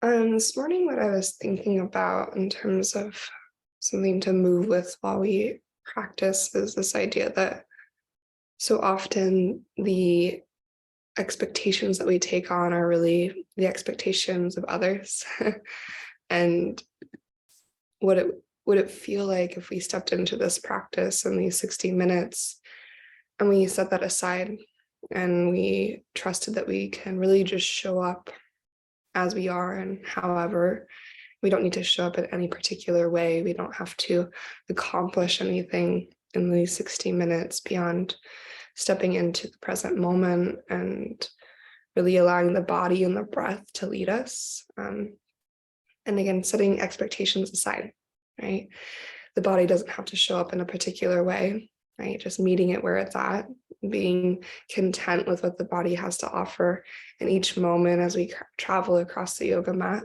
This morning, what I was thinking about in terms of something to move with while we practice is this idea that so often the expectations that we take on are really the expectations of others. And what it would it feel like if we stepped into this practice in these 60 minutes and we set that aside and we trusted that we can really just show up as we are and however. We don't need to show up in any particular way. We don't have to accomplish anything in these 60 minutes beyond stepping into the present moment and really allowing the body and the breath to lead us. And again, setting expectations aside, right? The body doesn't have to show up in a particular way, right? Just meeting it where it's at, being content with what the body has to offer in each moment as we travel across the yoga mat.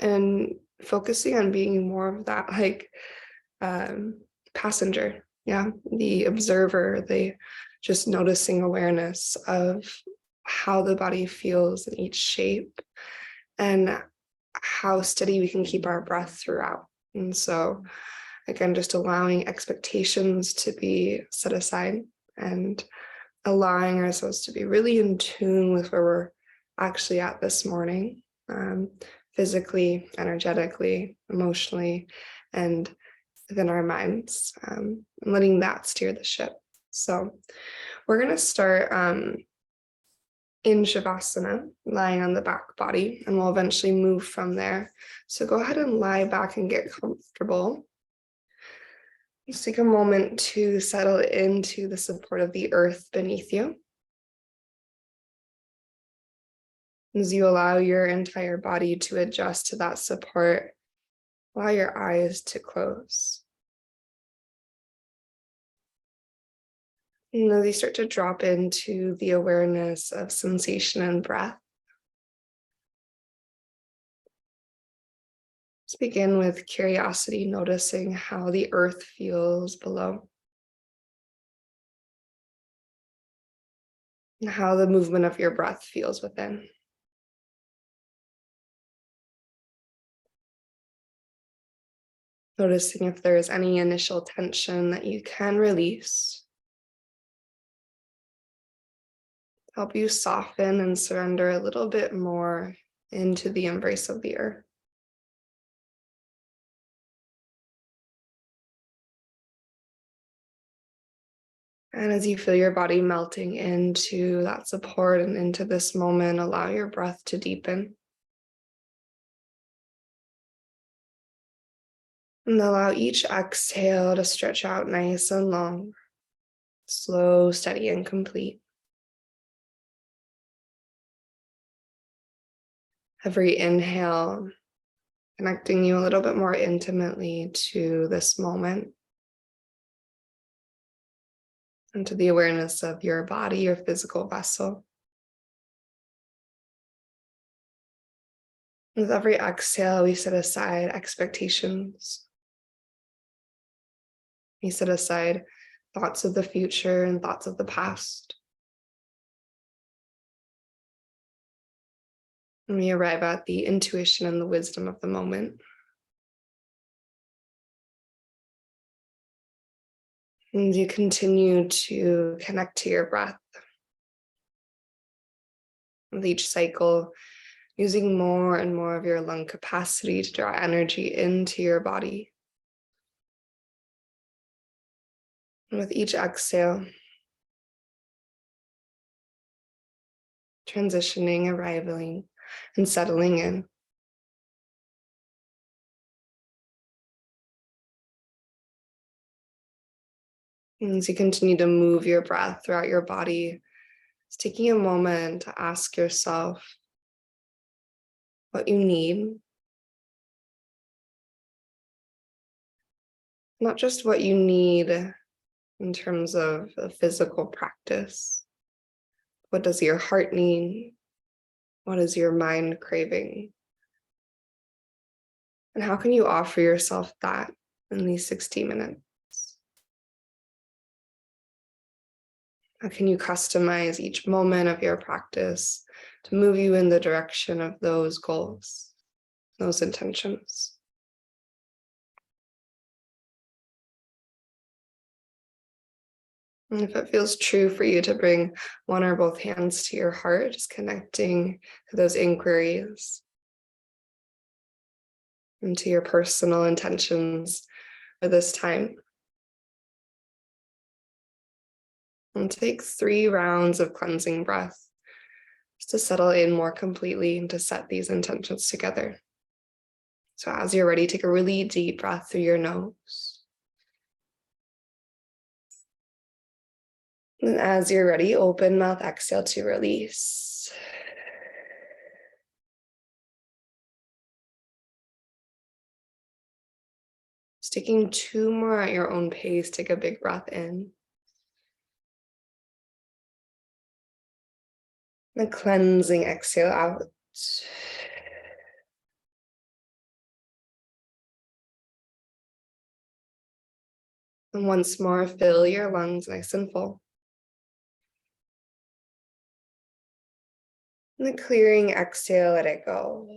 And focusing on being more of that passenger, the observer, the just noticing awareness of how the body feels in each shape and how steady we can keep our breath throughout. And so again, just allowing expectations to be set aside and allowing ourselves to be really in tune with where we're actually at this morning. Physically, energetically, emotionally, and within our minds, and letting that steer the ship. So we're going to start in Shavasana, lying on the back body, and we'll eventually move from there. So go ahead and lie back and get comfortable. Just take a moment to settle into the support of the earth beneath you. As you allow your entire body to adjust to that support, allow your eyes to close. And as you start to drop into the awareness of sensation and breath, let's begin with curiosity, noticing how the earth feels below, and how the movement of your breath feels within. Noticing if there is any initial tension that you can release. Help you soften and surrender a little bit more into the embrace of the earth. And as you feel your body melting into that support and into this moment, allow your breath to deepen. And allow each exhale to stretch out nice and long, slow, steady, and complete. Every inhale, connecting you a little bit more intimately to this moment and to the awareness of your body, your physical vessel. With every exhale, we set aside expectations. We set aside thoughts of the future and thoughts of the past. And we arrive at the intuition and the wisdom of the moment. And you continue to connect to your breath. With each cycle, using more and more of your lung capacity to draw energy into your body. And with each exhale, transitioning, arriving, and settling in. And as you continue to move your breath throughout your body, just taking a moment to ask yourself what you need. Not just what you need in terms of a physical practice. What does your heart need? What is your mind craving? And how can you offer yourself that in these 60 minutes? How can you customize each moment of your practice to move you in the direction of those goals, those intentions. And if it feels true for you to bring one or both hands to your heart, just connecting to those inquiries and to your personal intentions for this time. And take 3 rounds of cleansing breath just to settle in more completely and to set these intentions together. So as you're ready, take a really deep breath through your nose. And as you're ready, open mouth, exhale to release. Just taking 2 more at your own pace. Take a big breath in. And a cleansing exhale out. And once more, fill your lungs nice and full. And the clearing exhale, let it go.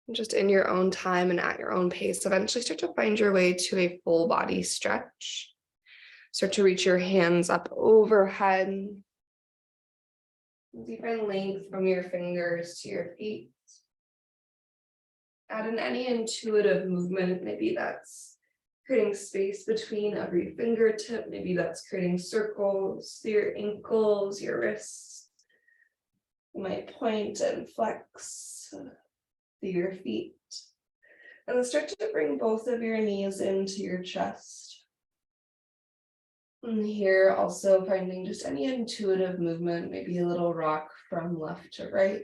And just in your own time and at your own pace, eventually start to find your way to a full body stretch. Start to reach your hands up overhead. Deepen length from your fingers to your feet. Add in any intuitive movement. Maybe that's creating space between every fingertip. Maybe that's creating circles through your ankles, your wrists. You might point and flex through your feet. And then start to bring both of your knees into your chest. And here also finding just any intuitive movement, maybe a little rock from left to right.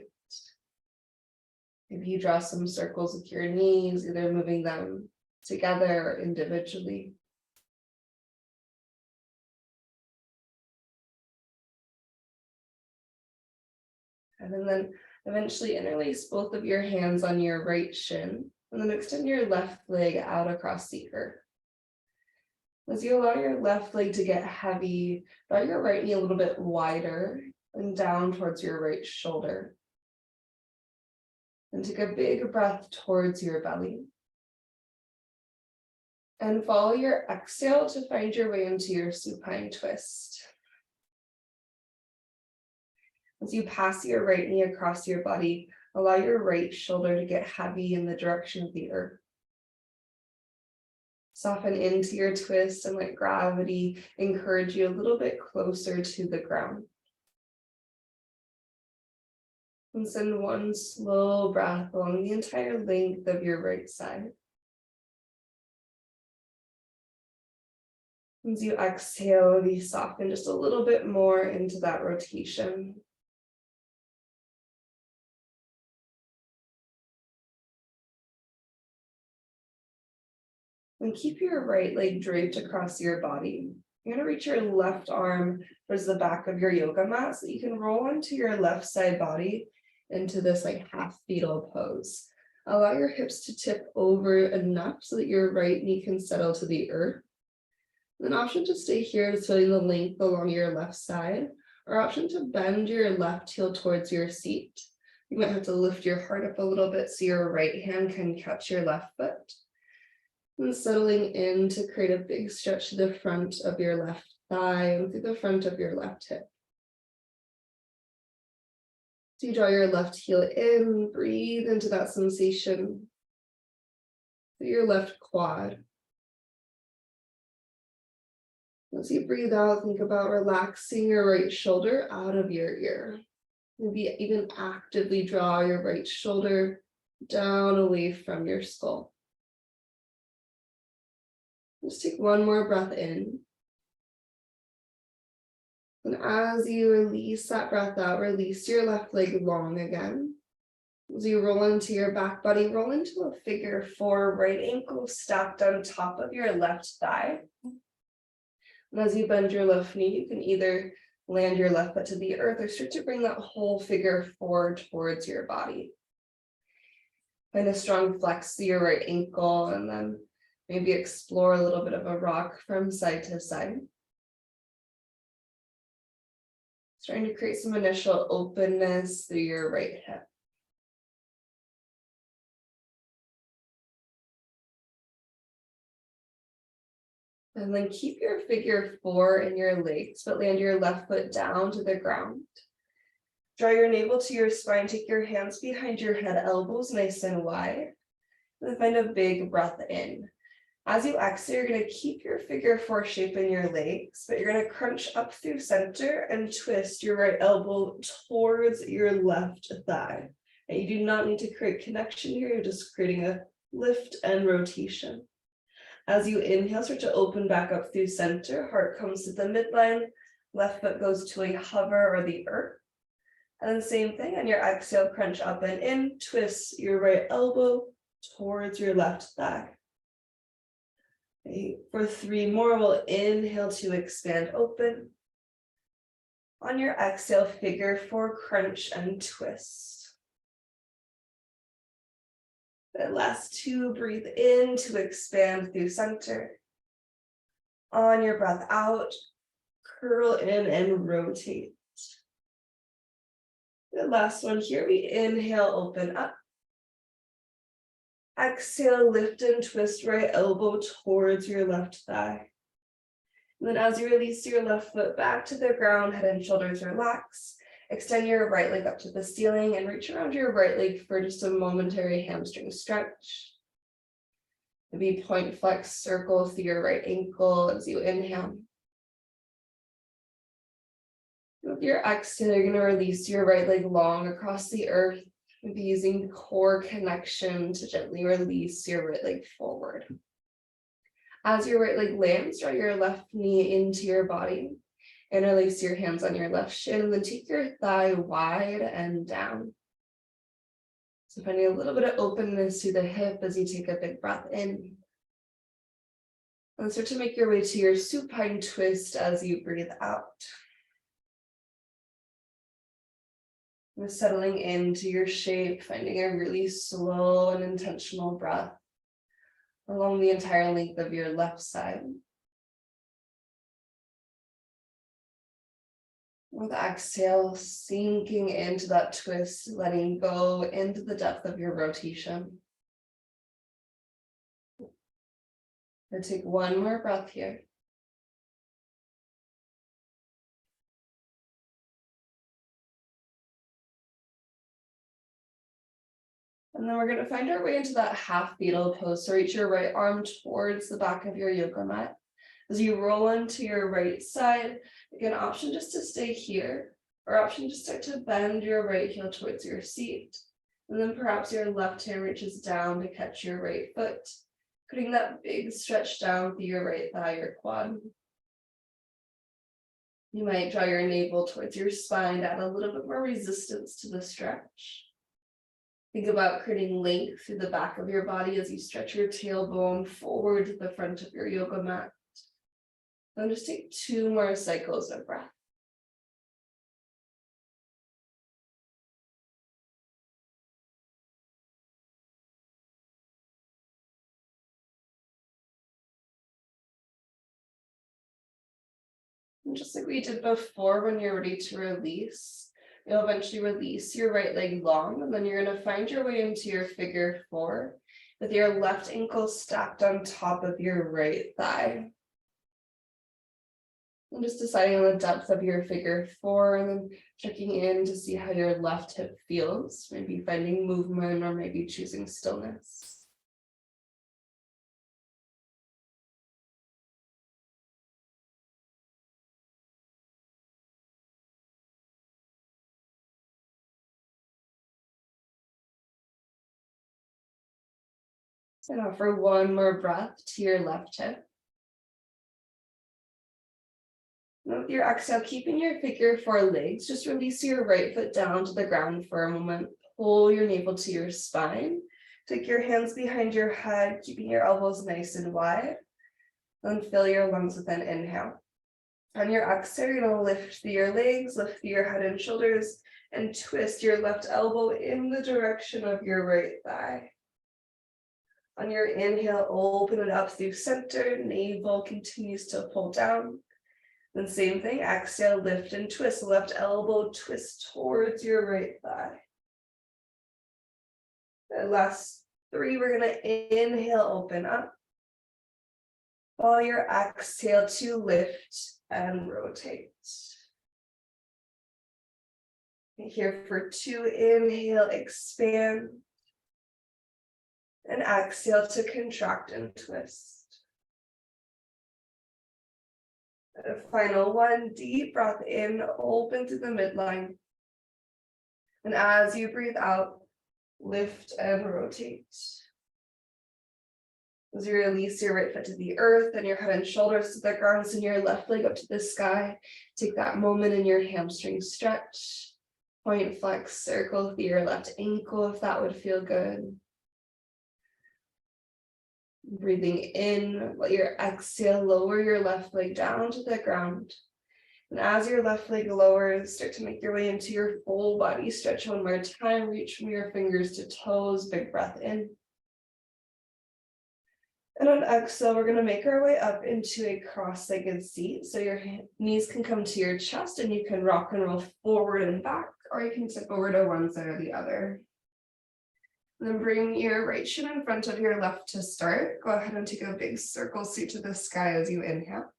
Maybe you draw some circles with your knees, either moving them together or individually. And then eventually interlace both of your hands on your right shin, and then extend your left leg out across the earth. As you allow your left leg to get heavy, draw your right knee a little bit wider and down towards your right shoulder. And take a big breath towards your belly. And follow your exhale to find your way into your supine twist. As you pass your right knee across your body, allow your right shoulder to get heavy in the direction of the earth. Soften into your twist and let gravity encourage you a little bit closer to the ground. And send one slow breath along the entire length of your right side. As you exhale, we soften just a little bit more into that rotation. And keep your right leg draped across your body. You're going to reach your left arm towards the back of your yoga mat so that you can roll onto your left side body into this like half fetal pose. Allow your hips to tip over enough so that your right knee can settle to the earth. An option to stay here is feeling the length along your left side, or option to bend your left heel towards your seat. You might have to lift your heart up a little bit so your right hand can catch your left foot. And settling in to create a big stretch to the front of your left thigh and through the front of your left hip. So you draw your left heel in, breathe into that sensation through your left quad. As you breathe out, think about relaxing your right shoulder out of your ear. Maybe even actively draw your right shoulder down away from your skull. Just take one more breath in. And as you release that breath out, release your left leg long again. As you roll into your back body, roll into a figure 4, right ankle stacked on top of your left thigh. And as you bend your left knee, you can either land your left foot to the earth or start to bring that whole figure 4 towards your body. Find a strong flex to your right ankle and then Maybe explore a little bit of a rock from side to side. Starting to create some initial openness through your right hip. And then keep your figure 4 in your legs, but land your left foot down to the ground. Draw your navel to your spine, take your hands behind your head, elbows nice and wide. And then find a big breath in. As you exhale, you're going to keep your figure 4 shape in your legs, but you're going to crunch up through center and twist your right elbow towards your left thigh. And you do not need to create connection here, you're just creating a lift and rotation. As you inhale, start to open back up through center, heart comes to the midline, left foot goes to a hover or the earth. And then same thing, on your exhale, crunch up and in, twist your right elbow towards your left thigh. Okay, for 3 more, we'll inhale to expand open. On your exhale, figure 4, crunch and twist. The last 2, breathe in to expand through center. On your breath out, curl in and rotate. The last one here, we inhale, open up. Exhale, lift and twist right elbow towards your left thigh. And then as you release your left foot back to the ground, head and shoulders relax. Extend your right leg up to the ceiling and reach around your right leg for just a momentary hamstring stretch. Maybe point flex circle through your right ankle as you inhale. With your exhale, you're going to release your right leg long across the earth, maybe using core connection to gently release your right leg forward. As your right leg lands, draw your left knee into your body. Interlace your hands on your left shin and then take your thigh wide and down. So finding a little bit of openness to the hip as you take a big breath in. And start to make your way to your supine twist as you breathe out. And settling into your shape, finding a really slow and intentional breath along the entire length of your left side. With exhale, sinking into that twist, letting go into the depth of your rotation. And take one more breath here. And then we're going to find our way into that half beetle pose. So reach your right arm towards the back of your yoga mat. As you roll into your right side, again, option just to stay here, or option just start to bend your right heel towards your seat. And then perhaps your left hand reaches down to catch your right foot, putting that big stretch down through your right thigh or quad. You might draw your navel towards your spine to add a little bit more resistance to the stretch. Think about creating length through the back of your body as you stretch your tailbone forward to the front of your yoga mat. Then just take 2 more cycles of breath. And just like we did before, when you're ready to release, you'll eventually release your right leg long, and then you're going to find your way into your figure 4 with your left ankle stacked on top of your right thigh. And just deciding on the depth of your figure 4 and then checking in to see how your left hip feels, maybe finding movement or maybe choosing stillness. So now for one more breath to your left hip. And with your exhale, keeping your figure 4 legs, just release your right foot down to the ground for a moment. Pull your navel to your spine. Take your hands behind your head, keeping your elbows nice and wide. Then fill your lungs with an inhale. On your exhale, you're going to lift through your legs, lift through your head and shoulders, and twist your left elbow in the direction of your right thigh. On your inhale, open it up through center, navel continues to pull down. Then same thing, exhale, lift and twist, left elbow twist towards your right thigh. And last 3, we're gonna inhale, open up. Follow your exhale to lift and rotate. Here for 2, inhale, expand. And exhale to contract and twist. And a final 1, deep breath in, open to the midline. And as you breathe out, lift and rotate. As you release your right foot to the earth and your head and shoulders to the ground, send your left leg up to the sky. Take that moment in your hamstring stretch. Point, flex, circle through your left ankle if that would feel good. Breathing in, let your exhale lower your left leg down to the ground. And as your left leg lowers, start to make your way into your full body stretch one more time. Reach from your fingers to toes, big breath in. And on exhale, we're going to make our way up into a cross-legged seat. So your knees can come to your chest and you can rock and roll forward and back, or you can tip over to one side or the other. And then bring your right shin in front of your left to start. Go ahead and take a big circle seat to the sky as you inhale.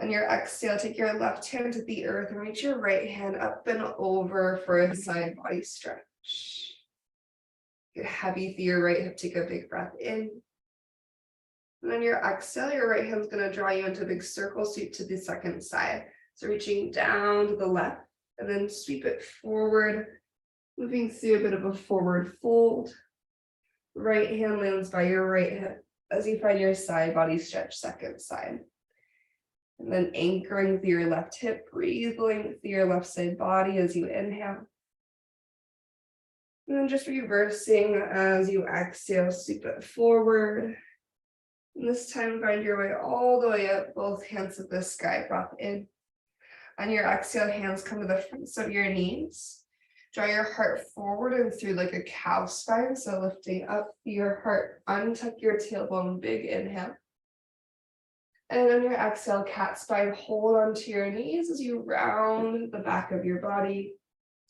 On your exhale, take your left hand to the earth and reach your right hand up and over for a side body stretch. Get heavy through your right hip, take a big breath in. And on your exhale, your right hand's going to draw you into a big circle seat to the second side. So reaching down to the left and then sweep it forward. Moving through a bit of a forward fold. Right hand lands by your right hip as you find your side body stretch, second side. And then anchoring through your left hip, breathing through your left side body as you inhale. And then just reversing as you exhale, sweep it forward. And this time find your way all the way up, both hands to the sky, breath in. On your exhale, hands come to the fronts of your knees. Draw your heart forward and through like a cow spine. So lifting up your heart, untuck your tailbone, big inhale. And on your exhale, cat spine, hold onto your knees as you round the back of your body.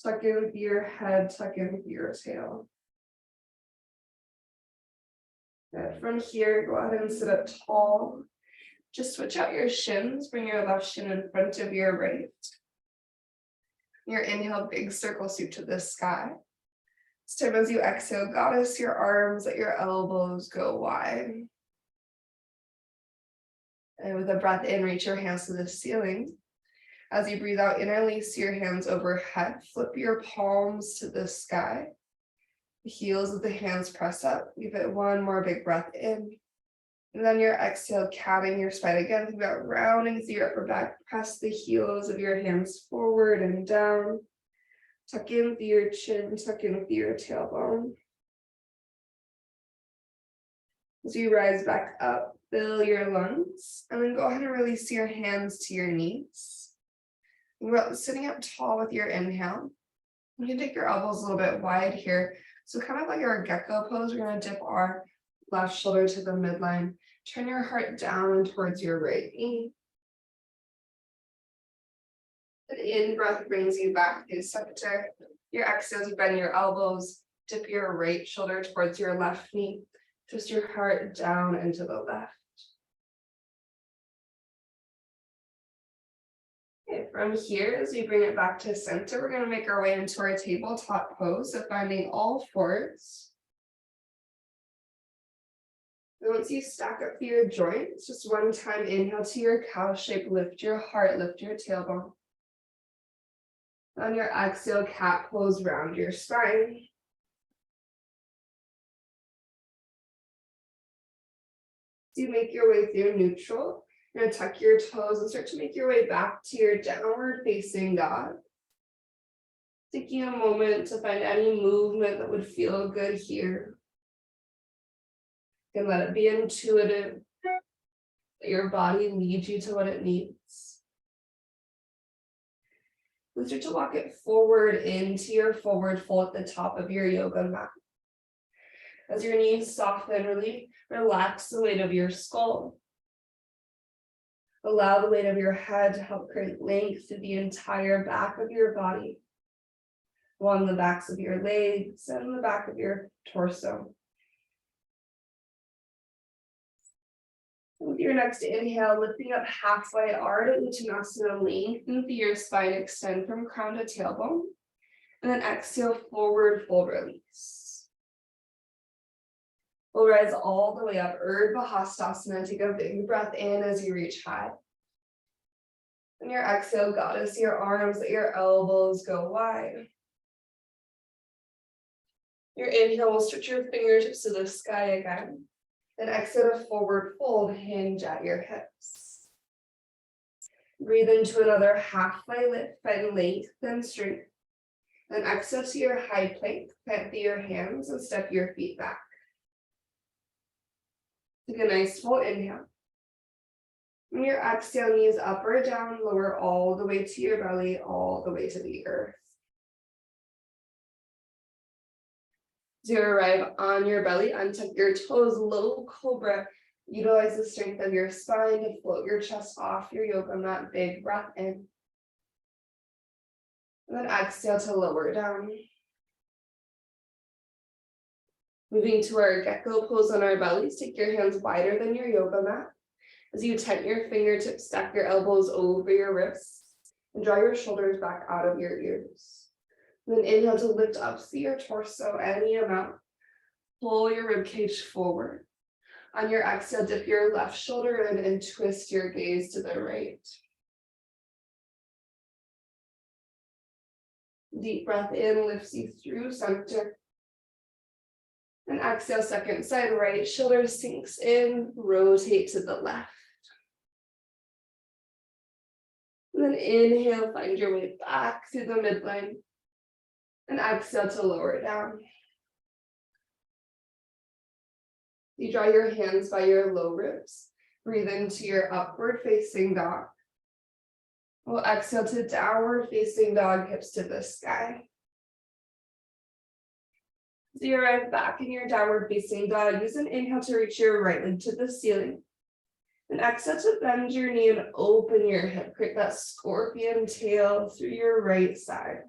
Tuck in with your head, tuck in with your tail. And from here, go ahead and sit up tall. Just switch out your shins, bring your left shin in front of your right. Your inhale, big circle seat to the sky. This time as you exhale, goddess your arms, let your elbows go wide. And with a breath in, reach your hands to the ceiling. As you breathe out, interlace your hands overhead, flip your palms to the sky. The heels of the hands press up. Give it one more big breath in. And then your exhale, catting your spine again. Think about rounding through your upper back. Press the heels of your hands forward and down. Tuck in through your chin, tuck in through your tailbone. As you rise back up, fill your lungs. And then go ahead and release your hands to your knees. We're sitting up tall with your inhale. You can take your elbows a little bit wide here. So kind of like our gecko pose, we're going to dip our left shoulder to the midline. Turn your heart down towards your right knee. An in-breath brings you back to center. Your exhale, you bend your elbows. Dip your right shoulder towards your left knee. Twist your heart down and to the left. Okay, from here, as we bring it back to center, we're going to make our way into our tabletop pose. So finding all fours. And once you stack up through your joints, just one time inhale to your cow shape, lift your heart, lift your tailbone. On your exhale, cat pose, round your spine. As you make your way through neutral, you're going to tuck your toes and start to make your way back to your downward facing dog. Taking a moment to find any movement that would feel good here. And let it be intuitive. Let your body lead you to what it needs. And start to walk it forward into your forward fold at the top of your yoga mat. As your knees soften, really relax the weight of your skull. Allow the weight of your head to help create length through the entire back of your body, along the backs of your legs and the back of your torso. With your next inhale, lifting up halfway, Ardha Uttanasana, lengthen through your spine, extend from crown to tailbone, and then exhale, forward fold release. We'll rise all the way up, Urdhva Hastasana. Take a big breath in as you reach high. And your exhale, goddess, your arms, let your elbows go wide. Your inhale will stretch your fingertips to the sky again. Then exhale to forward fold, hinge at your hips. Breathe into another halfway lift, find length and strength. Then exhale to your high plank, plant through your hands and step your feet back. Take a nice full inhale. When your exhale, knees up or down, lower all the way to your belly, all the way to the earth. As you arrive on your belly, untuck your toes, low cobra. Utilize the strength of your spine to float your chest off your yoga mat. Big breath in. And then exhale to lower down. Moving to our gecko pose on our bellies, take your hands wider than your yoga mat. As you tighten your fingertips, stack your elbows over your wrists, and draw your shoulders back out of your ears. And then inhale to lift up through your torso any amount. Pull your ribcage forward. On your exhale, dip your left shoulder in and twist your gaze to the right. Deep breath in lifts you through center. And exhale, second side, right shoulder sinks in, rotate to the left. And then inhale, find your way back through the midline. And exhale to lower down. You draw your hands by your low ribs. Breathe into your upward facing dog. We'll exhale to downward facing dog, hips to the sky. So you arrive back in your downward facing dog. Use an inhale to reach your right leg to the ceiling. And exhale to bend your knee and open your hip. Create that scorpion tail through your right side.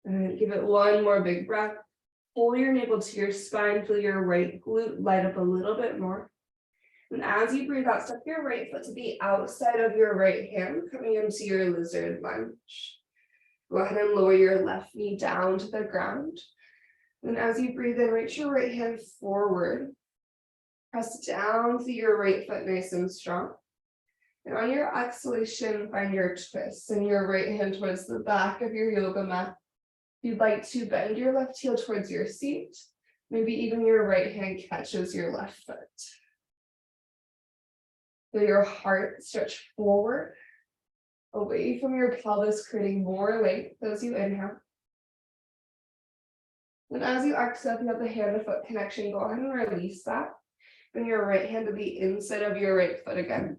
And give it one more big breath. Pull your navel to your spine. Feel your right glute light up a little bit more. And as you breathe out, step your right foot to the outside of your right hand, coming into your lizard lunge. Go ahead and lower your left knee down to the ground. And as you breathe in, reach your right hand forward. Press down through your right foot nice and strong. And on your exhalation, find your twist and your right hand towards the back of your yoga mat. If you'd like to bend your left heel towards your seat, maybe even your right hand catches your left foot. Feel your heart stretch forward, away from your pelvis, creating more length as you inhale. And as you exhale, if you have the hand to foot connection, go ahead and release that. Bring your right hand to the inside of your right foot again.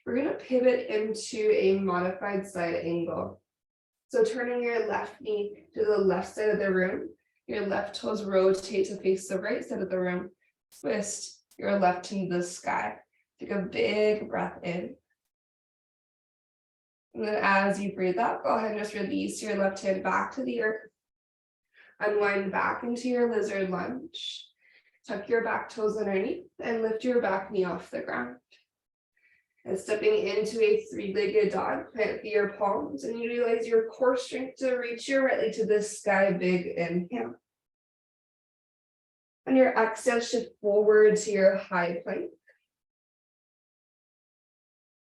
We're going to pivot into a modified side angle. So turning your left knee to the left side of the room, your left toes rotate to face the right side of the room. Twist your left knee to the sky. Take a big breath in. And then as you breathe out, go ahead and just release your left hand back to the earth. Unwind back into your lizard lunge. Tuck your back toes underneath and lift your back knee off the ground. And stepping into a three-legged dog, plant your palms and utilize your core strength to reach your right leg to the sky. Big inhale. On your exhale, shift forward to your high plank.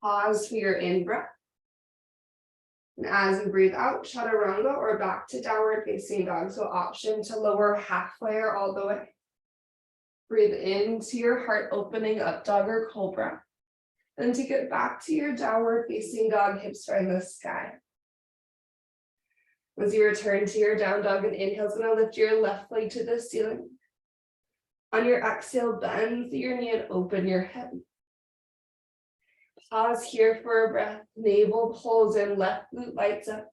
Pause for your in-breath. And as you breathe out, chaturanga or back to downward facing dog. So option to lower halfway or all the way. Breathe into your heart, opening up dog or cobra. Then take it back to your downward facing dog, hips find the sky. As you return to your down dog, and inhale is going to lift your left leg to the ceiling. On your exhale, bend through your knee and open your head. Pause here for a breath. Navel pulls in, left glute lights up.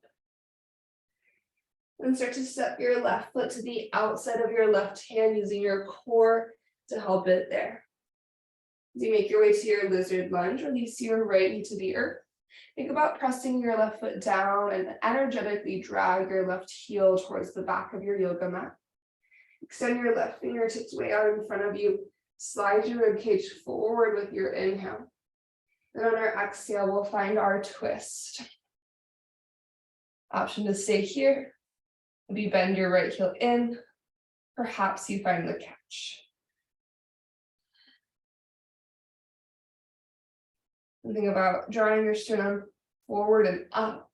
And start to step your left foot to the outside of your left hand using your core to help it there. As you make your way to your lizard lunge, release your right knee to the earth. Think about pressing your left foot down and energetically drag your left heel towards the back of your yoga mat. Extend your left fingertips way out in front of you. Slide your ribcage forward with your inhale. And on our exhale, we'll find our twist. Option to stay here. Maybe bend your right heel in. Perhaps you find the catch. And think about drawing your sternum forward and up.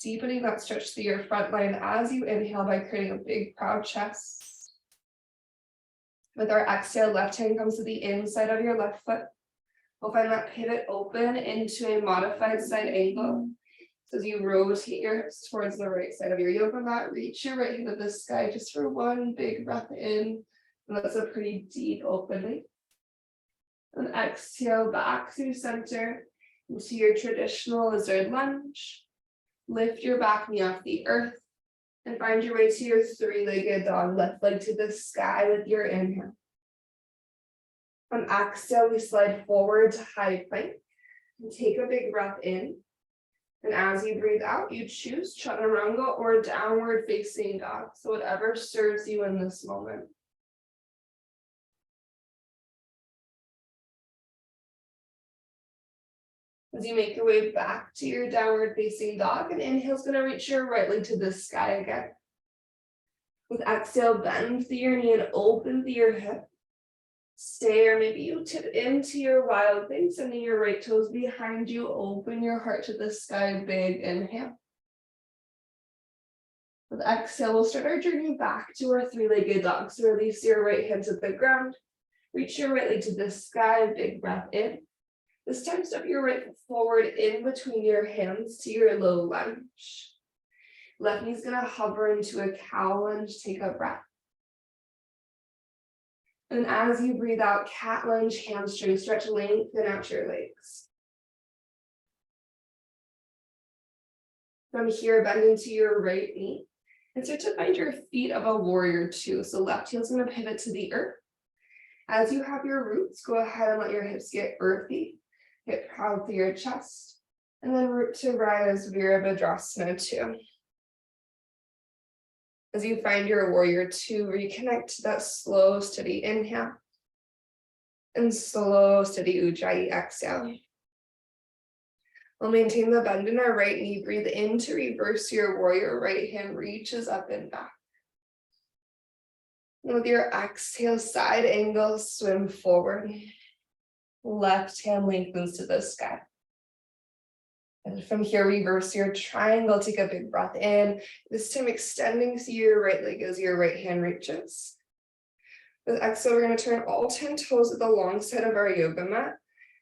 Deepening that stretch through your front line as you inhale by creating a big, proud chest. With our exhale, left hand comes to the inside of your left foot. We'll find that pivot open into a modified side angle. So as you rotate your hips towards the right side of your yoga mat, reach your right hand to the sky just for one big breath in. And that's a pretty deep opening. And exhale back through center into your traditional lizard lunge. Lift your back knee off the earth and find your way to your three-legged dog, left leg to the sky with your inhale. On exhale, we slide forward to high plank and take a big breath in. And as you breathe out, you choose chaturanga or downward facing dog. So whatever serves you in this moment. As you make your way back to your downward facing dog, and inhale is going to reach your right leg to the sky again. With exhale, bend through your knee and open through your hip. Stay, or maybe you tip into your wild thing, sending your right toes behind you. Open your heart to the sky, big inhale. With exhale, we'll start our journey back to our three-legged dog. So release your right hand to the ground. Reach your right leg to the sky, big breath in. This time, step your right foot forward in between your hands to your low lunge. Left knee's gonna hover into a cow lunge, take a breath. And as you breathe out, cat lunge, hamstring stretch, lengthen out your legs. From here, bend into your right knee and start to find your feet of a warrior two. So left heel's gonna pivot to the earth. As you have your roots, go ahead and let your hips get earthy. Get proud through your chest, and then root to rise, Virabhadrasana 2. As you find your warrior 2, reconnect to that slow, steady inhale, and slow, steady Ujjayi exhale. We'll maintain the bend in our right knee. Breathe in to reverse your warrior. Right hand reaches up and back. And with your exhale, side angle, swim forward. Left hand lengthens to the sky. And from here, reverse your triangle. Take a big breath in. This time extending through your right leg as your right hand reaches. With exhale, we're going to turn all 10 toes at the long side of our yoga mat.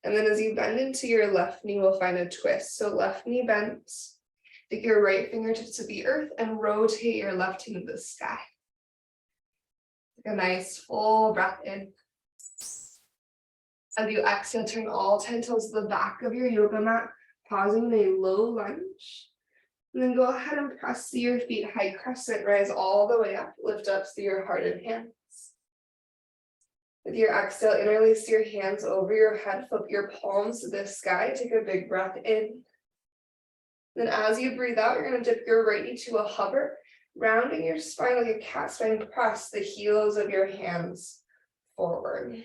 And then as you bend into your left knee, we'll find a twist. So left knee bends. Take your right fingertips to the earth and rotate your left hand to the sky. Take a nice full breath in. As you exhale, turn all 10 toes to the back of your yoga mat, pausing in a low lunge. And then go ahead and press through your feet, high crescent, rise all the way up, lift up through your heart and hands. With your exhale, interlace your hands over your head, flip your palms to the sky, take a big breath in. Then as you breathe out, you're going to dip your right knee to a hover, rounding your spine like a cat spine, press the heels of your hands forward.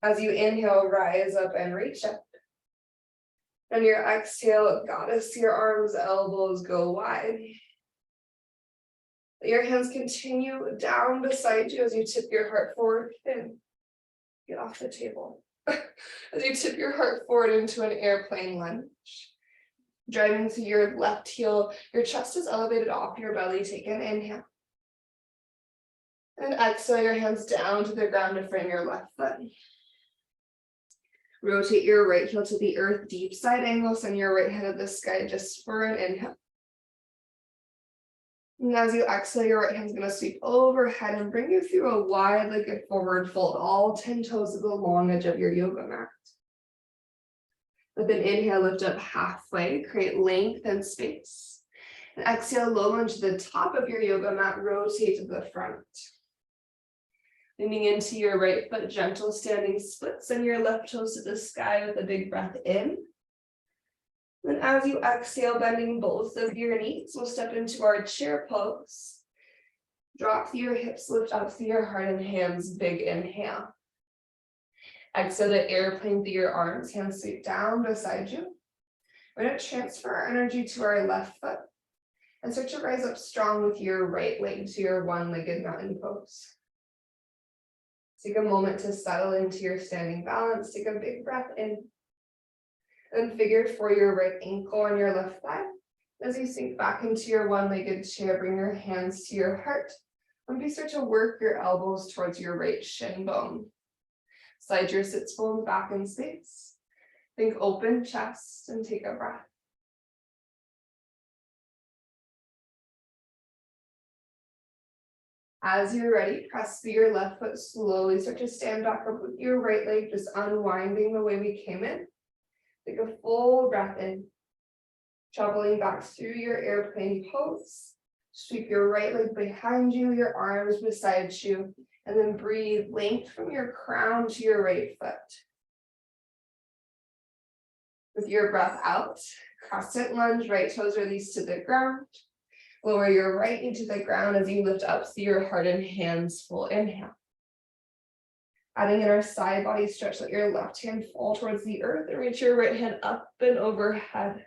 As you inhale, rise up and reach up. On your exhale, goddess, your arms, elbows go wide. Let your hands continue down beside you as you tip your heart forward and get off the table. As you tip your heart forward into an airplane lunge. Driving through your left heel, your chest is elevated off your belly. Take an inhale. And exhale your hands down to the ground to frame your left foot. Rotate your right heel to the earth, deep side angle, send your right hand to the sky just for an inhale. And as you exhale, your right hand's going to sweep overhead and bring you through a wide-legged forward fold, all 10 toes to the long edge of your yoga mat. With an inhale, lift up halfway, create length and space. And exhale, low lunge to the top of your yoga mat, rotate to the front. Leaning into your right foot, gentle standing splits, and your left toes to the sky with a big breath in. Then as you exhale, bending both of your knees, we'll step into our chair pose. Drop through your hips, lift up through your heart and hands, big inhale. Exhale to airplane through your arms, hands sweep down beside you. We're going to transfer our energy to our left foot and start to rise up strong with your right leg to your one-legged mountain pose. Take a moment to settle into your standing balance. Take a big breath in. Then figure for your right ankle on your left thigh. As you sink back into your one-legged chair, bring your hands to your heart. And be start to work your elbows towards your right shin bone. Slide your sits bones back in space. Think open chest and take a breath. As you're ready, press through your left foot, slowly start to stand back up with your right leg, just unwinding the way we came in. Take a full breath in, traveling back through your airplane pose. Sweep your right leg behind you, your arms beside you, and then breathe length from your crown to your right foot. With your breath out, crescent lunge, right toes release to the ground. Lower your right knee to the ground as you lift up through your heart and hands, full inhale. Adding in our side body stretch, let your left hand fall towards the earth and reach your right hand up and overhead.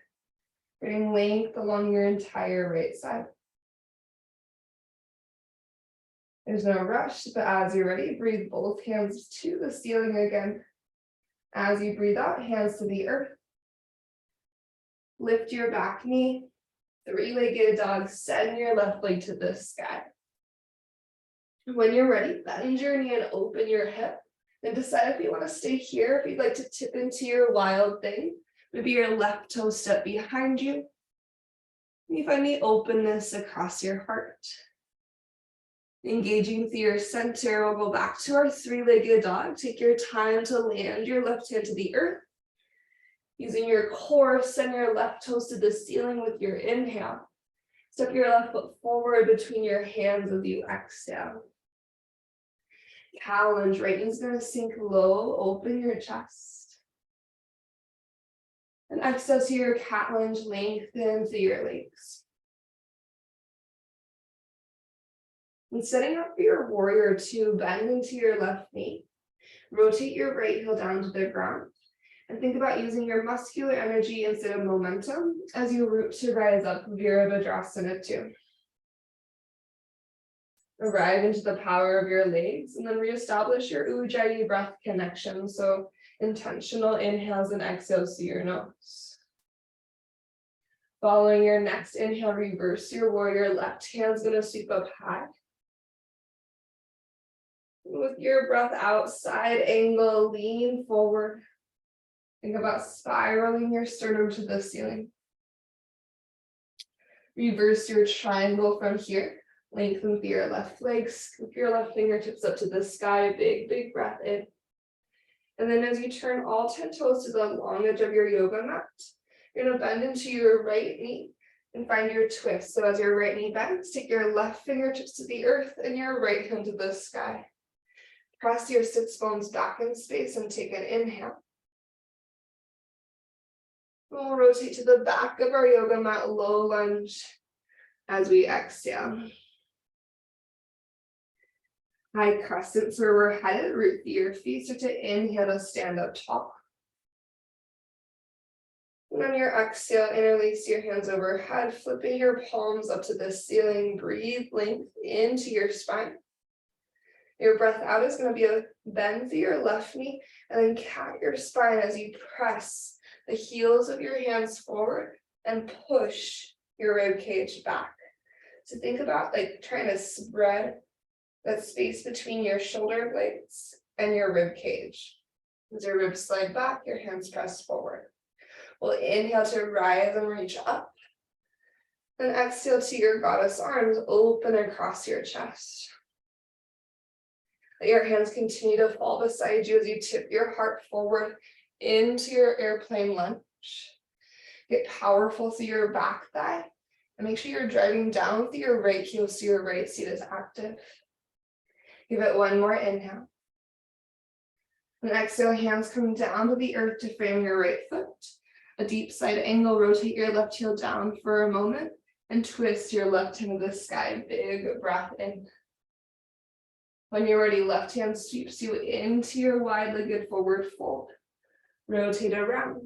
Bring length along your entire right side. There's no rush, but as you're ready, breathe both hands to the ceiling again. As you breathe out, hands to the earth. Lift your back knee. Three-legged dog, send your left leg to the sky. When you're ready, bend your knee and open your hip. Then decide if you want to stay here, if you'd like to tip into your wild thing. Maybe your left toe step behind you. You find the openness across your heart. Engaging through your center, we'll go back to our three-legged dog. Take your time to land your left hand to the earth. Using your core, send your left toes to the ceiling with your inhale. Step your left foot forward between your hands as you exhale. Cow lunge, right knee's going to sink low, open your chest. And exhale to your cat lunge, lengthen through your legs. And setting up for your warrior two, bend into your left knee. Rotate your right heel down to the ground. And think about using your muscular energy instead of momentum as you root to rise up, Virabhadrasana 2. Arrive into the power of your legs and then reestablish your Ujjayi breath connection. So intentional inhales and exhales through your nose. Following your next inhale, reverse your warrior. Left hand's going to sweep up high. With your breath out, side angle, lean forward. Think about spiraling your sternum to the ceiling. Reverse your triangle from here. Lengthen through your left leg. Scoop your left fingertips up to the sky. Big, big breath in. And then as you turn all 10 toes to the long edge of your yoga mat, you're going to bend into your right knee and find your twist. So as your right knee bends, take your left fingertips to the earth and your right hand to the sky. Press your sits bones back in space and take an inhale. We'll rotate to the back of our yoga mat, low lunge as we exhale. High crescent, so we're headed, root through your feet, start to inhale to stand up tall. And on your exhale, interlace your hands overhead, flipping your palms up to the ceiling. Breathe length into your spine. Your breath out is going to be a bend through your left knee and then cat your spine as you press the heels of your hands forward and push your rib cage back. So think about like trying to spread that space between your shoulder blades and your rib cage. As your ribs slide back, your hands press forward. We'll inhale to rise and reach up. And exhale to your goddess arms, open across your chest. Let your hands continue to fall beside you as you tip your heart forward. into your airplane lunge. Get powerful through your back thigh. And make sure you're driving down with your right heel so your right seat is active. Give it one more inhale. And exhale, hands come down to the earth to frame your right foot. A deep side angle, rotate your left heel down for a moment and twist your left hand to the sky. Big breath in. When you're ready, left hand sweeps you into your wide-legged forward fold. Rotate around.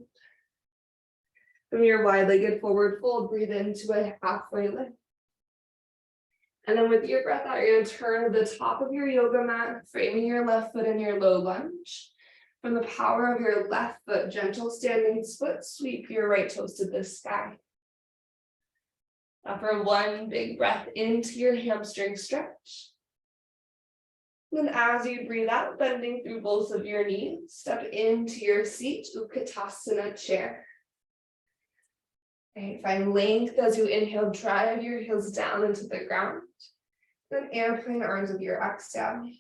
From your wide-legged forward fold, breathe into a halfway lift. And then with your breath out, you're going to turn to the top of your yoga mat, framing your left foot in your low lunge. From the power of your left foot, gentle standing split, sweep your right toes to the sky. Now for one big breath into your hamstring stretch. Then as you breathe out, bending through both of your knees, step into your seat, Utkatasana chair. And find length as you inhale, drive your heels down into the ground. Then airplane arms with your exhale.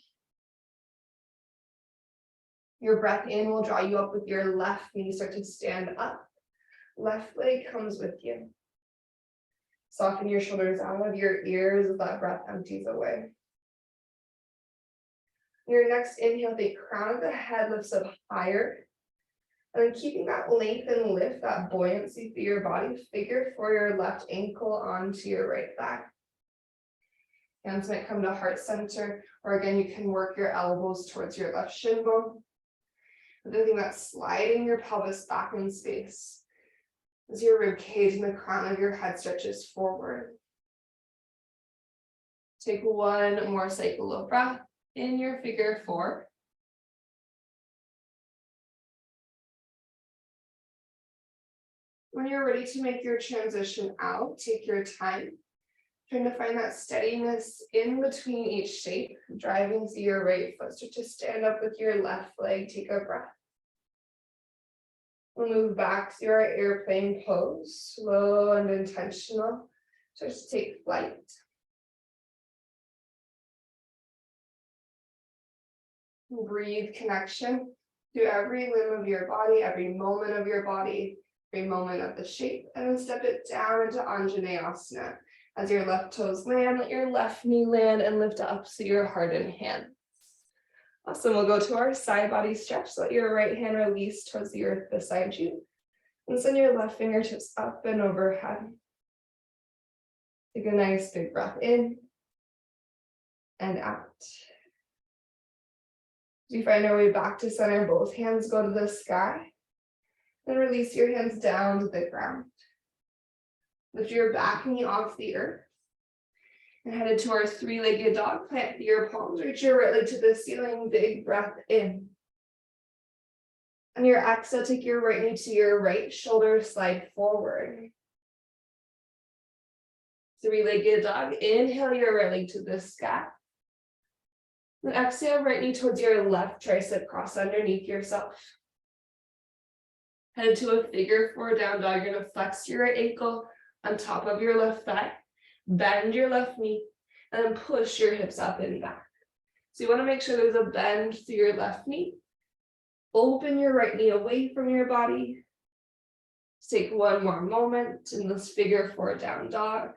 Your breath in will draw you up with your left knee, start to stand up. Left leg comes with you. Soften your shoulders out of your ears as that breath empties away. Your next inhale, the crown of the head lifts up higher. And then keeping that length and lift, that buoyancy through your body, figure for your left ankle onto your right thigh. Hands might come to heart center, or again, you can work your elbows towards your left shin bone. The thing that's sliding your pelvis back in space as your rib cage and the crown of your head stretches forward. Take one more cycle of breath in your figure four. When you're ready to make your transition out, take your time. Trying to find that steadiness in between each shape, driving through your right foot. Start to stand up with your left leg, take a breath. We'll move back through our airplane pose, slow and intentional. Start to take flight. Breathe connection through every limb of your body, every moment of your body, every moment of the shape, and then step it down into Anjaneyasana. As your left toes land, let your left knee land and lift up so your heart in hand. Awesome, we'll go to our side body stretch. So let your right hand release towards the earth beside you. And send your left fingertips up and overhead. Take a nice big breath in and out. As you find our way back to center, both hands go to the sky. Then release your hands down to the ground. Lift your back knee off the earth. And headed to our three-legged dog, plant your palms, reach your right leg to the ceiling, big breath in. On your exhale, take your right knee to your right shoulder, slide forward. Three-legged dog, inhale your right leg to the sky. Then exhale, right knee towards your left tricep, cross underneath yourself. Headed to a figure four down dog, you're gonna flex your right ankle on top of your left thigh. Bend your left knee and then push your hips up and back. So you want to make sure there's a bend through your left knee. Open your right knee away from your body. Take one more moment in this figure four down dog.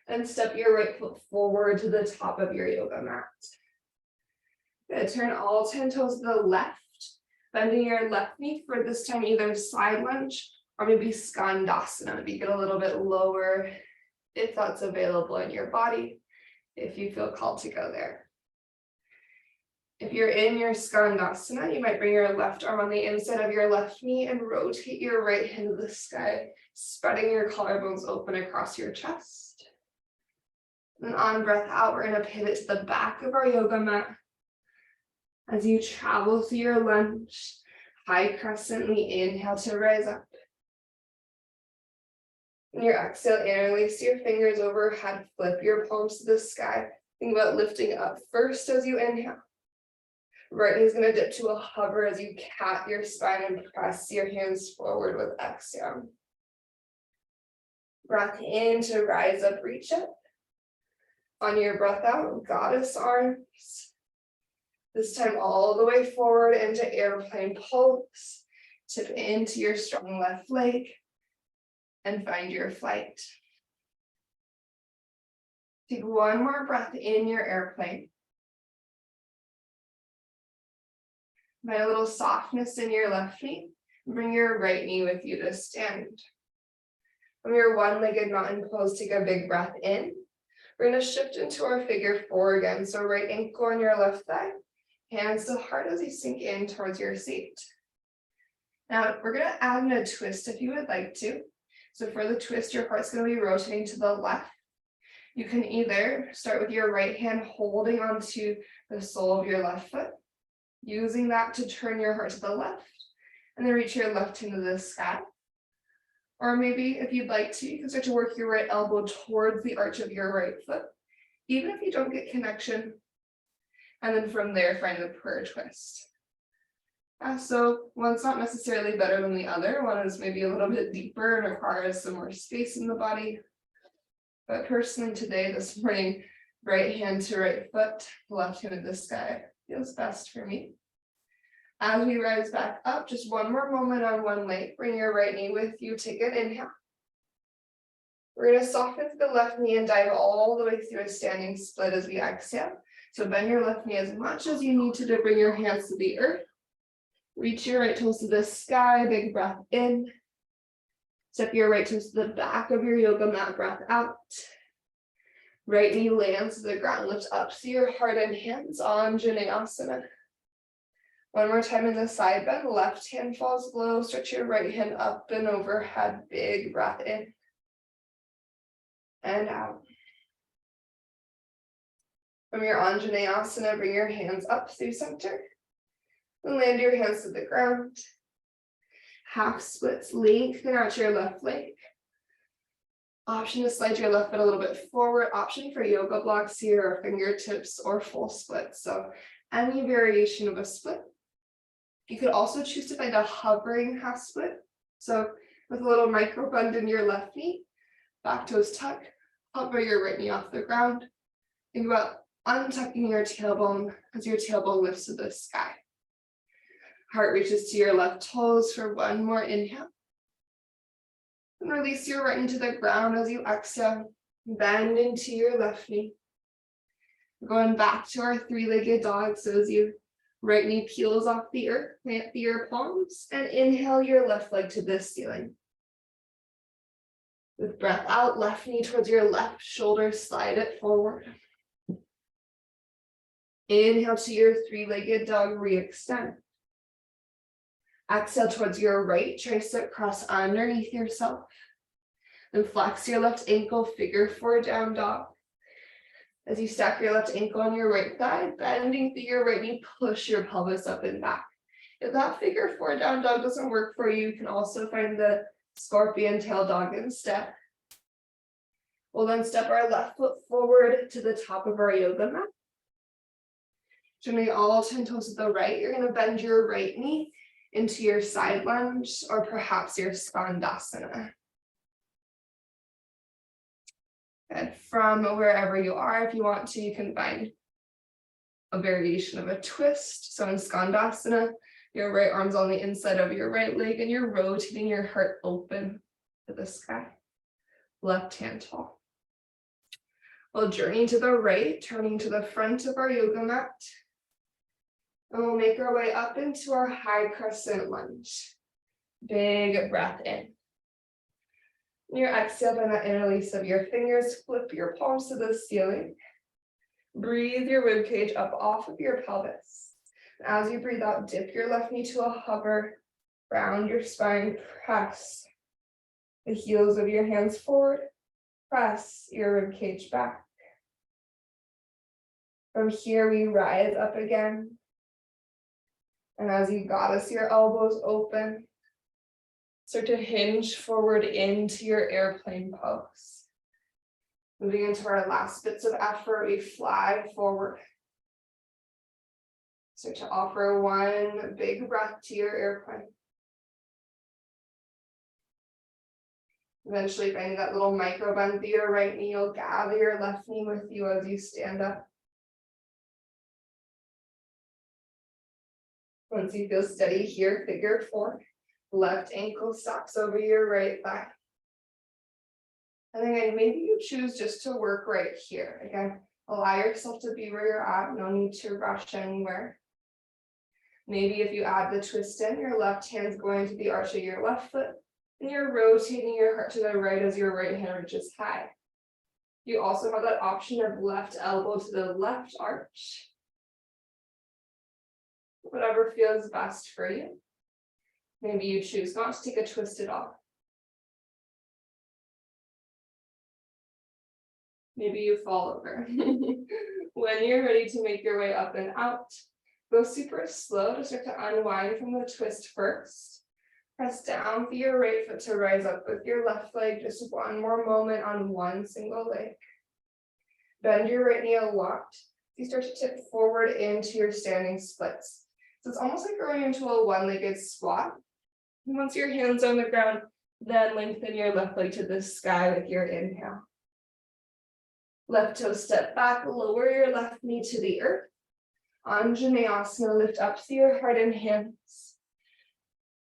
And step your right foot forward to the top of your yoga mat. Good. Turn all 10 toes to the left. Bending your left knee for this time either side lunge or maybe skandasana. Maybe get a little bit lower if that's available in your body, if you feel called to go there. If you're in your skandasana, you might bring your left arm on the inside of your left knee and rotate your right hand to the sky, spreading your collarbones open across your chest. And on breath out, we're going to pivot to the back of our yoga mat. As you travel through your lunge, high crescently inhale to rise up. And your exhale, interlace your fingers overhead, flip your palms to the sky. Think about lifting up first as you inhale. Right knee is going to dip to a hover as you cat your spine and press your hands forward with exhale. Breath in to rise up, reach up. On your breath out, goddess arms. This time all the way forward into airplane pose. Tip into your strong left leg and find your flight. Take one more breath in your airplane. Find a little softness in your left knee. Bring your right knee with you to stand. From your one-legged mountain pose, take a big breath in. We're going to shift into our figure four again. So right ankle on your left thigh, hands to heart as you sink in towards your seat. Now we're going to add in a twist if you would like to. So for the twist, your heart's going to be rotating to the left. You can either start with your right hand holding onto the sole of your left foot, using that to turn your heart to the left, and then reach your left hand to the sky. Or maybe if you'd like to, you can start to work your right elbow towards the arch of your right foot, even if you don't get connection. And then from there, find the prayer twist. So one's not necessarily better than the other. One is maybe a little bit deeper and requires some more space in the body. But personally today, this morning, right hand to right foot, left hand to the sky feels best for me. As we rise back up, just one more moment on one leg. Bring your right knee with you. Take an inhale. We're going to soften the left knee and dive all the way through a standing split as we exhale. So bend your left knee as much as you need to bring your hands to the earth. Reach your right toes to the sky. Big breath in. Step your right toes to the back of your yoga mat. Breath out. Right knee lands to the ground. Lift up to your heart and hands on asana. One more time in the side bend, left hand falls low, stretch your right hand up and overhead, big breath in and out. From your asana, bring your hands up through center and land your hands to the ground. Half splits, lengthen out your left leg. Option to slide your left foot a little bit forward, option for yoga blocks here or fingertips or full splits. So any variation of a split. You could also choose to find a hovering half split. So with a little micro bend in your left knee, back toes tuck, hover your right knee off the ground. Think about untucking your tailbone as your tailbone lifts to the sky. Heart reaches to your left toes for one more inhale. And release your right knee to the ground as you exhale. Bend into your left knee. We're going back to our three-legged dog. So as you right knee peels off the earth, plant your palms, and inhale your left leg to the ceiling. With breath out, left knee towards your left shoulder, slide it forward. Inhale to your three-legged dog, re-extend. Exhale towards your right tricep, cross underneath yourself. Then flex your left ankle, figure four down dog. As you stack your left ankle on your right thigh, bending through your right knee, push your pelvis up and back. If that figure four down dog doesn't work for you, you can also find the scorpion tail dog instead. We'll then step our left foot forward to the top of our yoga mat. Gently all 10 toes to the right. You're going to bend your right knee into your side lunge or perhaps your skandasana. And from wherever you are, if you want to, you can find a variation of a twist. So in skandasana, your right arm's on the inside of your right leg and you're rotating your heart open to the sky. Left hand tall. We'll journey to the right, turning to the front of our yoga mat. And we'll make our way up into our high crescent lunge. Big breath in. Your exhale, bend that interlace of your fingers, flip your palms to the ceiling. Breathe your ribcage up off of your pelvis. As you breathe out, dip your left knee to a hover, round your spine, press the heels of your hands forward, press your ribcage back. From here, we rise up again. And as you goddess your elbows open, start to hinge forward into your airplane pose. Moving into our last bits of effort, we fly forward. Start to offer one big breath to your airplane. Eventually finding that little micro bend through your right knee, you'll gather your left knee with you as you stand up. Once you feel steady here, figure four. Left ankle stacks over your right thigh. And then maybe you choose just to work right here. Again, allow yourself to be where you're at. No need to rush anywhere. Maybe if you add the twist in, your left hand's going to the arch of your left foot, and you're rotating your heart to the right as your right hand reaches high. You also have that option of left elbow to the left arch. Whatever feels best for you. Maybe you choose not to take a twist at all. Maybe you fall over. When you're ready to make your way up and out, go super slow to start to unwind from the twist first. Press down for your right foot to rise up with your left leg, just one more moment on one single leg. Bend your right knee a lot. You start to tip forward into your standing splits. So it's almost like going into a one-legged squat. And once your hands on the ground, then lengthen your left leg to the sky with your inhale. Left toe step back, lower your left knee to the earth. Anjaneyasana, lift up through your heart and hands.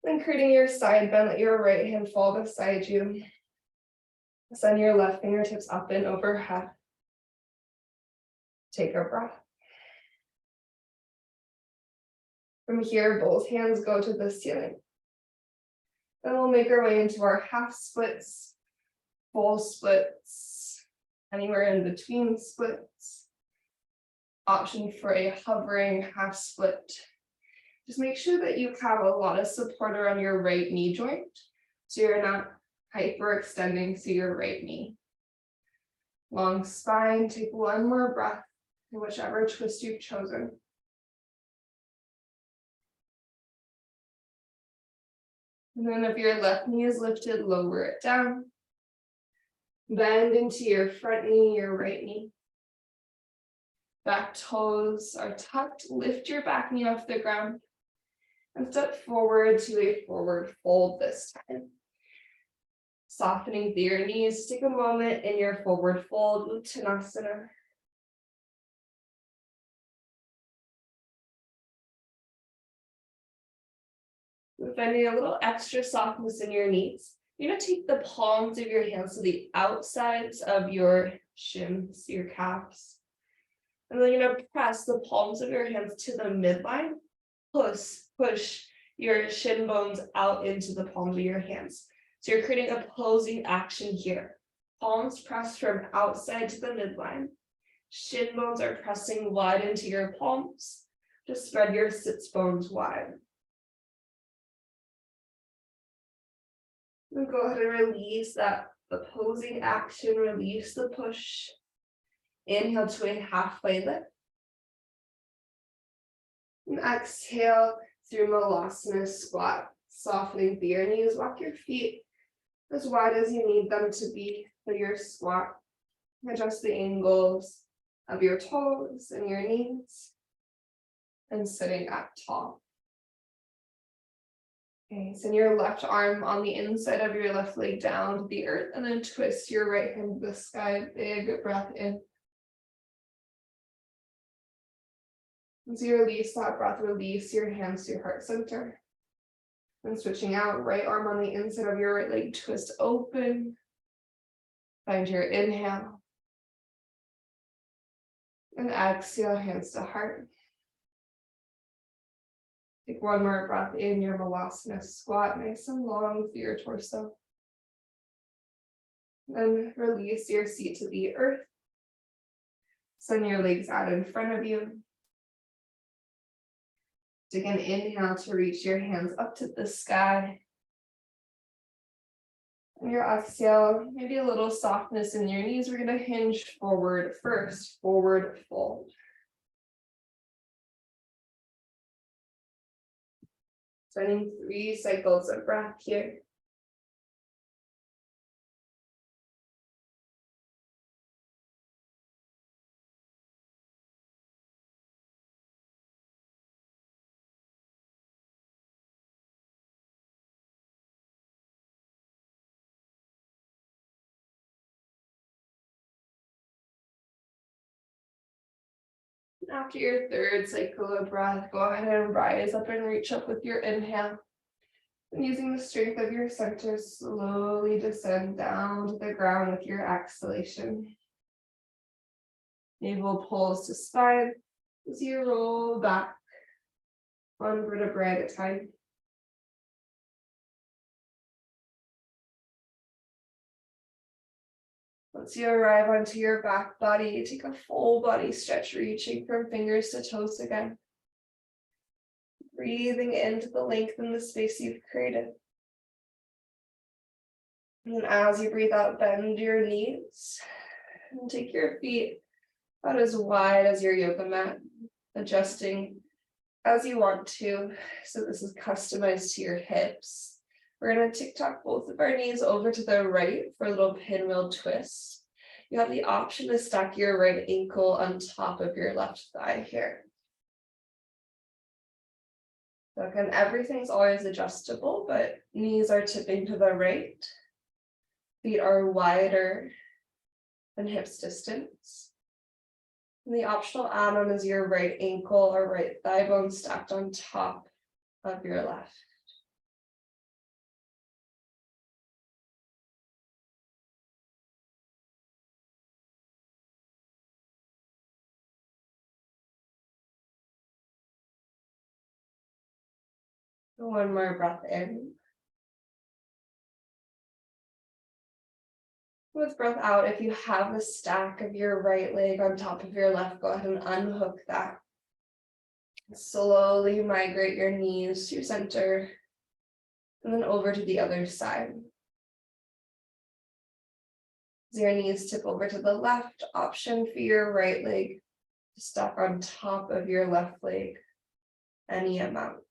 Then creating your side bend, let your right hand fall beside you. Send your left fingertips up and overhead. Take a breath. From here, both hands go to the ceiling. Then we'll make our way into our half splits, full splits, anywhere in between splits. Option for a hovering half split. Just make sure that you have a lot of support around your right knee joint, so you're not hyperextending through your right knee. Long spine, take one more breath in whichever twist you've chosen. And then if your left knee is lifted, lower it down. Bend into your front knee, your right knee. Back toes are tucked. Lift your back knee off the ground. And step forward to a forward fold this time. Softening through your knees, take a moment in your forward fold, Uttanasana. Finding a little extra softness in your knees. You're going to take the palms of your hands to the outsides of your shins, your calves. And then you're going to press the palms of your hands to the midline. Push your shin bones out into the palms of your hands. So you're creating a opposing action here. Palms pressed from outside to the midline. Shin bones are pressing wide into your palms. Just spread your sits bones wide. And go ahead and release that opposing action, release the push. Inhale to a halfway lift. And exhale through Malasana squat, softening through your knees. Walk your feet as wide as you need them to be for your squat. Adjust the angles of your toes and your knees. And sitting up tall. Okay, send your left arm on the inside of your left leg down to the earth, and then twist your right hand to the sky. Big breath in. As you release that breath, release your hands to your heart center. And switching out, right arm on the inside of your right leg, twist open. Find your inhale. And exhale, hands to heart. Take one more breath in your Malasana squat, nice and long through your torso. Then release your seat to the earth. Send your legs out in front of you. Take an inhale to reach your hands up to the sky. And your exhale, maybe a little softness in your knees. We're going to hinge forward first, forward fold. Spending 3 cycles of breath here. After your 3rd cycle of breath, go ahead and rise up and reach up with your inhale. And using the strength of your center, slowly descend down to the ground with your exhalation. Navel pulls to spine as you roll back one vertebrae at a time. Once you arrive onto your back body, take a full body stretch, reaching from fingers to toes again. Breathing into the length and the space you've created. And as you breathe out, bend your knees and take your feet about as wide as your yoga mat, adjusting as you want to. So this is customized to your hips. We're going to tick-tock both of our knees over to the right for a little pinwheel twist. You have the option to stack your right ankle on top of your left thigh here. So again, everything's always adjustable, but knees are tipping to the right. Feet are wider than hips distance. And the optional add-on is your right ankle or right thigh bone stacked on top of your left. One more breath in. With breath out, if you have the stack of your right leg on top of your left, go ahead and unhook that. Slowly migrate your knees to center and then over to the other side. As your knees tip over to the left, option for your right leg to stack on top of your left leg, any amount.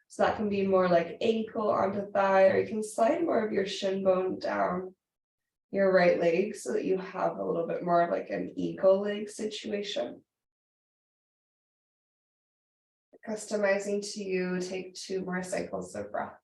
So that can be more like ankle onto thigh, or you can slide more of your shin bone down your right leg so that you have a little bit more of like an eagle leg situation. Customizing to you, take 2 more cycles of breath.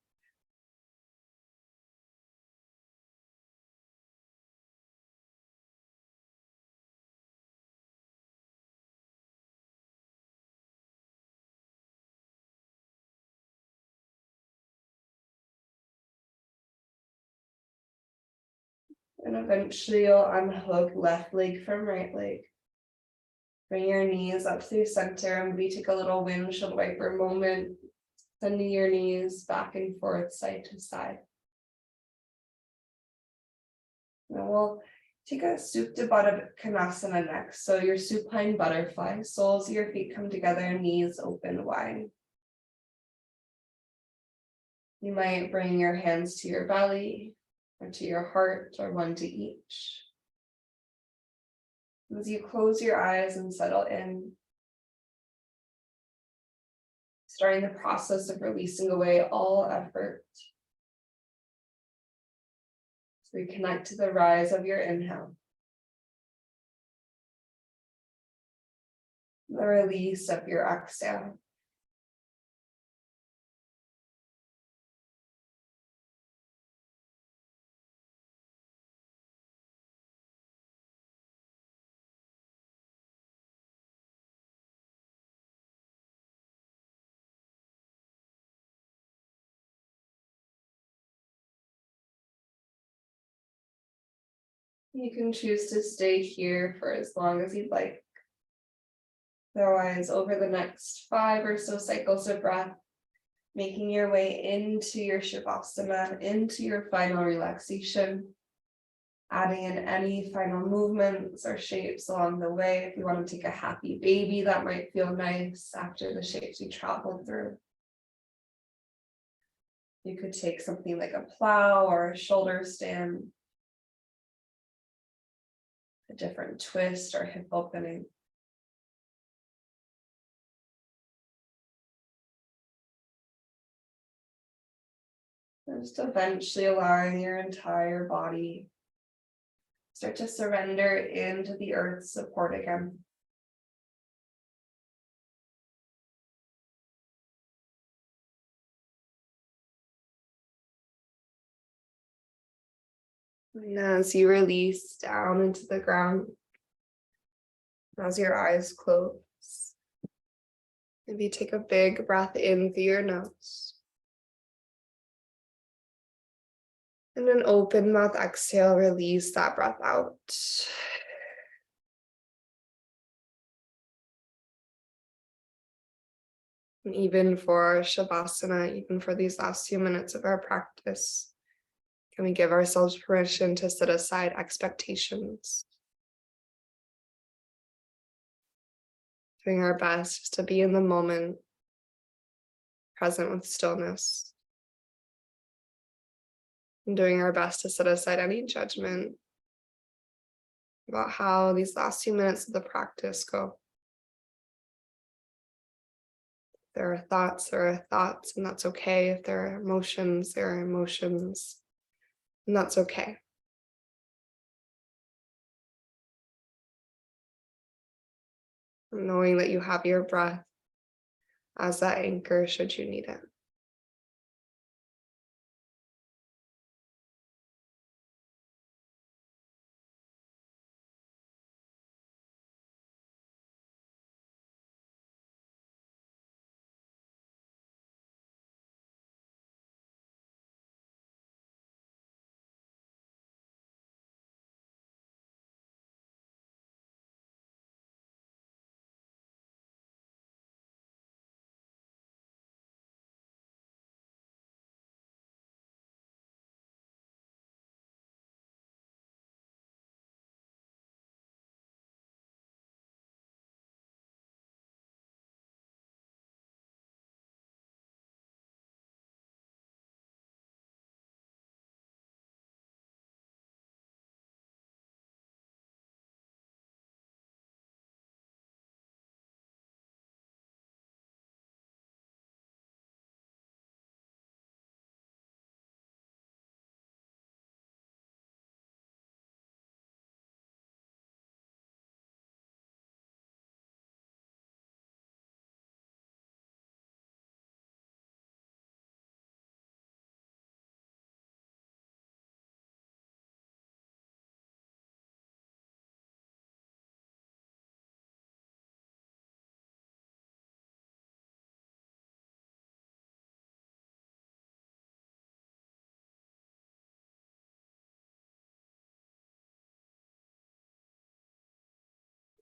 And eventually you'll unhook left leg from right leg. Bring your knees up through center and maybe take a little windshield wiper moment, sending your knees back and forth, side to side. Now we'll take a Supta Baddha Konasana next. So your supine butterfly, soles of your feet come together, knees open wide. You might bring your hands to your belly or to your heart, or one to each. As you close your eyes and settle in, starting the process of releasing away all effort. So reconnect to the rise of your inhale. The release of your exhale. You can choose to stay here for as long as you'd like. Otherwise, over the next 5 or so cycles of breath, making your way into your Shavasana, into your final relaxation, adding in any final movements or shapes along the way. If you want to take a happy baby, that might feel nice after the shapes you traveled through. You could take something like a plow or a shoulder stand, a different twist or hip opening. And just eventually allowing your entire body start to surrender into the earth's support again. And as you release down into the ground, as your eyes close, maybe take a big breath in through your nose. And an open mouth exhale, release that breath out. And even for Shavasana, even for these last few minutes of our practice, can we give ourselves permission to set aside expectations? Doing our best to be in the moment, present with stillness. And doing our best to set aside any judgment about how these last few minutes of the practice go. There are thoughts, and that's okay. If there are emotions, there are emotions, and that's okay. Knowing that you have your breath as that anchor should you need it.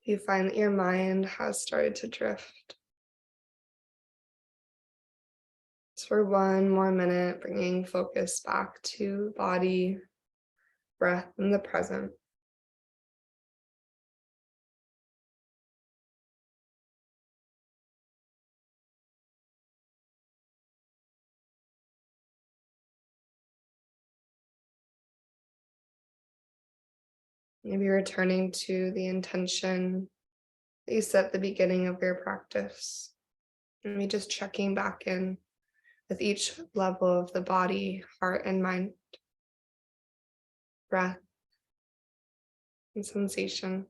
You find that your mind has started to drift. Just for one more minute, bringing focus back to body, breath, and the present. Maybe returning to the intention that you set at the beginning of your practice. And maybe just checking back in with each level of the body, heart, and mind, breath, and sensation.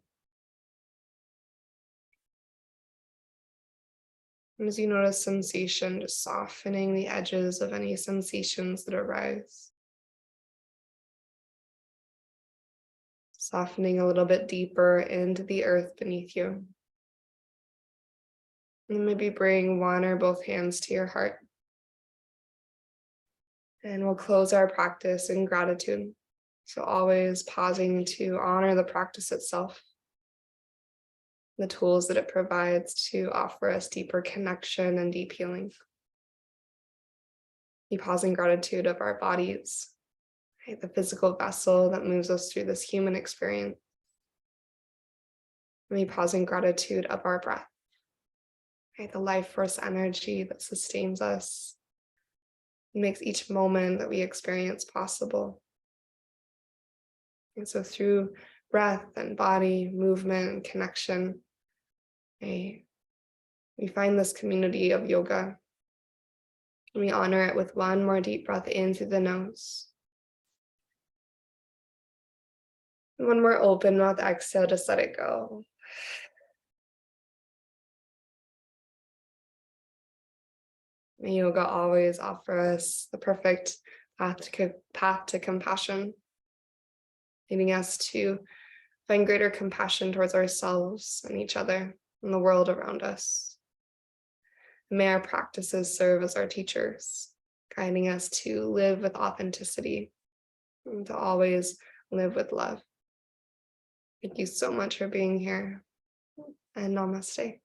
And as you notice sensation, just softening the edges of any sensations that arise. Softening a little bit deeper into the earth beneath you. And maybe bring one or both hands to your heart. And we'll close our practice in gratitude. So always pausing to honor the practice itself, the tools that it provides to offer us deeper connection and deep healing. We pause in gratitude of our bodies, right? The physical vessel that moves us through this human experience. And we pause in gratitude of our breath, right? The life force energy that sustains us, makes each moment that we experience possible. And so through breath and body, movement, and connection, we find this community of yoga. And we honor it with one more deep breath in through the nose. And one more open mouth exhale, just let it go. May yoga always offer us the perfect path to compassion, leading us to find greater compassion towards ourselves and each other and the world around us. May our practices serve as our teachers, guiding us to live with authenticity and to always live with love. Thank you so much for being here, and namaste.